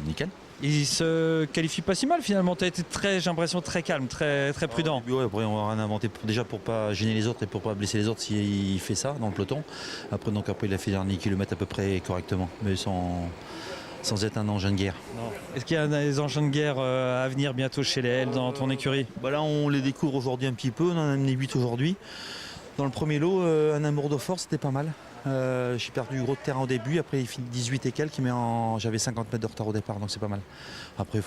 nickel. Il se qualifie pas si mal finalement. Tu as été j'ai l'impression, très calme, très prudent. Ouais, après, on va rien inventer déjà pour pas gêner les autres et pour pas blesser les autres s'il fait ça dans le peloton. Après, il a fait les derniers kilomètres à peu près correctement, mais sans être un engin de guerre. Est-ce qu'il y a des engins de guerre à venir bientôt chez les L dans ton écurie? Là, on les découvre aujourd'hui un petit peu. On en a amené 8 aujourd'hui. Dans le premier lot, un amour de force, c'était pas mal. J'ai perdu du gros de terrain au début, après il finit 18 et quelques, mais j'avais 50 mètres de retard au départ, donc c'est pas mal. Après,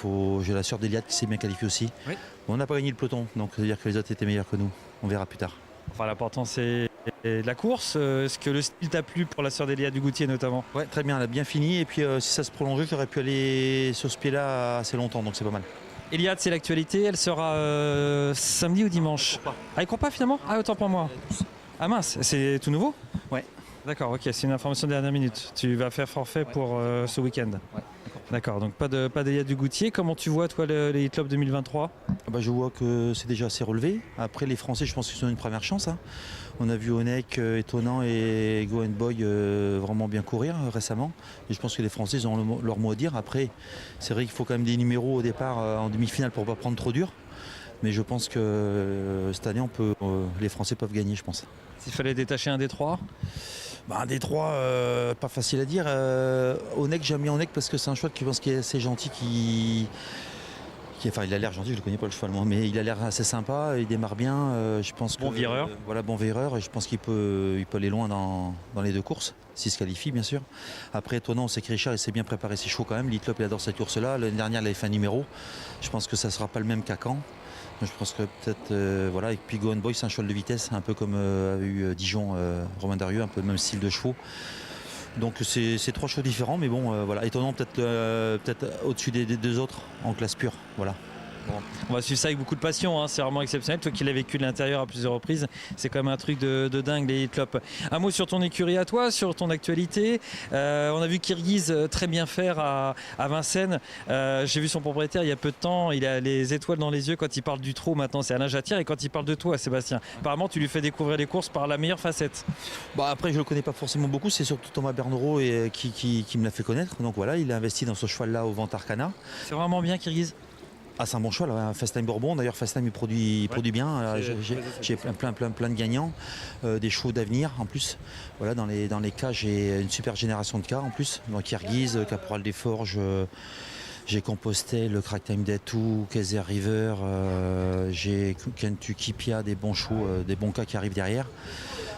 j'ai la sœur d'Eliade qui s'est bien qualifiée aussi. Oui. On n'a pas gagné le peloton, donc ça veut dire que les autres étaient meilleurs que nous. On verra plus tard. Enfin, l'important c'est la course. Est-ce que le style t'a plu pour la sœur d'Eliade Dugoutier notamment? Ouais, très bien, elle a bien fini. Et puis si ça se prolongeait, j'aurais pu aller sur ce pied-là assez longtemps, donc c'est pas mal. Eliade, c'est l'actualité, elle sera samedi ou dimanche? Ah, elle court pas finalement? Ah, autant pour moi. Ah mince, c'est tout nouveau? Ouais. D'accord, ok, c'est une information de dernière minute. Tu vas faire forfait pour ce week-end? Ouais. D'accord, donc pas d'Eliade Dugoutier. Comment tu vois toi les Elite Club 2023? Je vois que c'est déjà assez relevé. Après, les Français, je pense qu'ils ont une première chance. On a vu Onek étonnant et Go Boy vraiment bien courir récemment. Et je pense que les Français ils ont leur mot à dire. Après, c'est vrai qu'il faut quand même des numéros au départ en demi-finale pour ne pas prendre trop dur. Mais je pense que cette année, les Français peuvent gagner, je pense. S'il fallait détacher un des trois? Un des trois, pas facile à dire. Onek, j'aime bien Onek parce que c'est un cheval qui pense qu'il est assez gentil, enfin, il a l'air gentil, je ne connais pas le cheval moi, mais il a l'air assez sympa, il démarre bien. Je pense bon vireur. Bon vireur, et je pense qu'il peut aller loin dans les deux courses, s'il se qualifie bien sûr. Après, étonnant, on sait que Richard il s'est bien préparé ses chevaux quand même. L'Elite Club il adore cette course-là. L'année dernière, il avait fait un numéro. Je pense que ça ne sera pas le même qu'à Caen. Je pense que peut-être, et puis Go Boy, c'est un cheval de vitesse, un peu comme avait eu Dijon, Romain Darieux, un peu le même style de chevaux. Donc c'est trois chevaux différents, mais bon, étonnant peut-être au-dessus des deux autres en classe pure, voilà. Bon, on va suivre ça avec beaucoup de passion, c'est vraiment exceptionnel. Toi qui l'as vécu de l'intérieur à plusieurs reprises, c'est quand même un truc de dingue les Elite Club. Un mot sur ton écurie à toi, sur ton actualité. On a vu Kirghiz très bien faire à Vincennes. J'ai vu son propriétaire il y a peu de temps, il a les étoiles dans les yeux quand il parle du trot. Maintenant c'est Alain Jatière, et quand il parle de toi, Sébastien, apparemment tu lui fais découvrir les courses par la meilleure facette. Après je le connais pas forcément beaucoup, c'est surtout Thomas Bernereau qui me l'a fait connaître. Donc voilà, il a investi dans ce cheval là au Ventarcana. C'est vraiment bien Kirghiz. Ah, c'est un bon cheval, un Fast-Time Bourbon. D'ailleurs, Fast-Time il produit bien. J'ai plein de gagnants, des chevaux d'avenir en plus. Voilà, dans les cas, j'ai une super génération de cas en plus. Donc Kirghiz, Caporal des Forges, j'ai Compostelle, le Crack Time Datou, Kaiser River, j'ai Kentucky Pia, des bons chevaux, des bons cas qui arrivent derrière.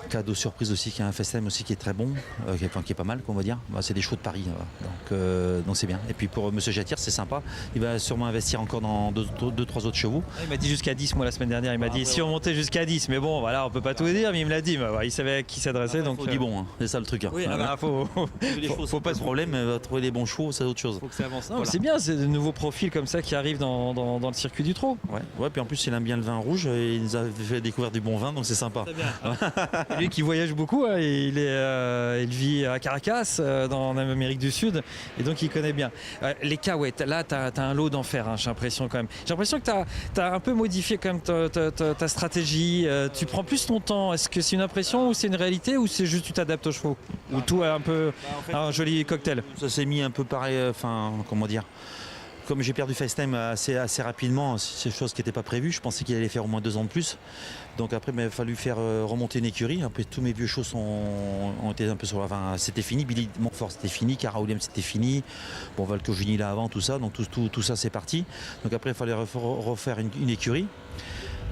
Cadeau surprise aussi, qui a un Fast-Time aussi qui est très bon, qui est pas mal, qu'on va dire. C'est des chevaux de Paris, donc c'est bien. Et puis pour Monsieur Jatière, c'est sympa. Il va sûrement investir encore dans deux, trois autres chevaux. Il m'a dit jusqu'à 10, moi, la semaine dernière. Il m'a dit si on montait jusqu'à 10. Mais bon, voilà, on peut pas tout dire, mais il me l'a dit. Il savait à qui s'adresser. Donc faut dire bon, c'est ça le truc. Oui, faut pas de problème, trouver les bons chevaux, c'est autre chose. Faut que ça avance. Voilà. C'est bien, c'est de nouveaux profils comme ça qui arrivent dans le circuit du trot. Ouais, puis en plus, il aime bien le vin rouge. Et il nous a fait découvrir du bon vin, donc c'est sympa. C'est bien. Lui qui voyage beaucoup, il vit à Caracas, en Amérique du Sud, et donc il connaît bien. Les cas, là, tu as un lot d'enfer, j'ai l'impression quand même. J'ai l'impression que tu as un peu modifié quand même ta stratégie. Tu prends plus ton temps. Est-ce que c'est une impression ou c'est une réalité, ou c'est juste tu t'adaptes aux chevaux? Ou tout est un peu un joli cocktail? Ça s'est mis un peu pareil, comment dire. Comme j'ai perdu FaceTime assez rapidement, c'est chose qui n'était pas prévue. Je pensais qu'il allait faire au moins 2 ans de plus. Donc après, il a fallu faire remonter une écurie. Après, tous mes vieux chevaux ont été un peu sur la fin. C'était fini. Billy Montfort, c'était fini. Cara Williams, c'était fini. Bon, Valco Juni là avant, tout ça. Donc tout ça, c'est parti. Donc après, il fallait refaire une écurie.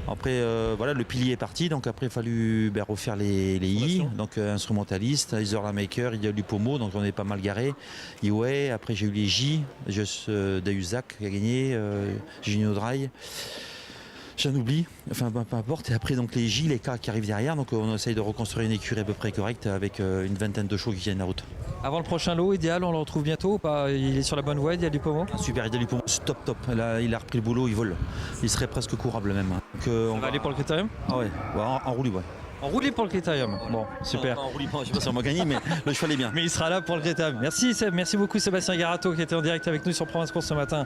Après, le pilier est parti, donc après il a fallu refaire les I, donc instrumentaliste, Isola Maker, il y a eu Pomo, donc on est pas mal garé. Iway, après j'ai eu les J, Dayuzac qui a gagné, Gino Dry. J'en oublie, peu importe. Et après donc les J, les K qui arrivent derrière, donc on essaye de reconstruire une écurie à peu près correcte avec une vingtaine de chevaux qui tiennent la route. Avant le prochain lot idéal, on le retrouve bientôt ou pas? Il est sur la bonne voie, il y a du Pomo? Super, il y a du Pomo, c'est top. Là, il a repris le boulot, il vole. Il serait presque courable même. Donc, on va aller pour le critérium? Ah ouais, en roulis, ouais. En roulé pour le critérium. Bon, super. En roulis, je sais pas si on va gagner, mais le cheval est bien. Mais il sera là pour le critérium. Merci beaucoup Sébastien Garato qui était en direct avec nous sur Provence Course ce matin.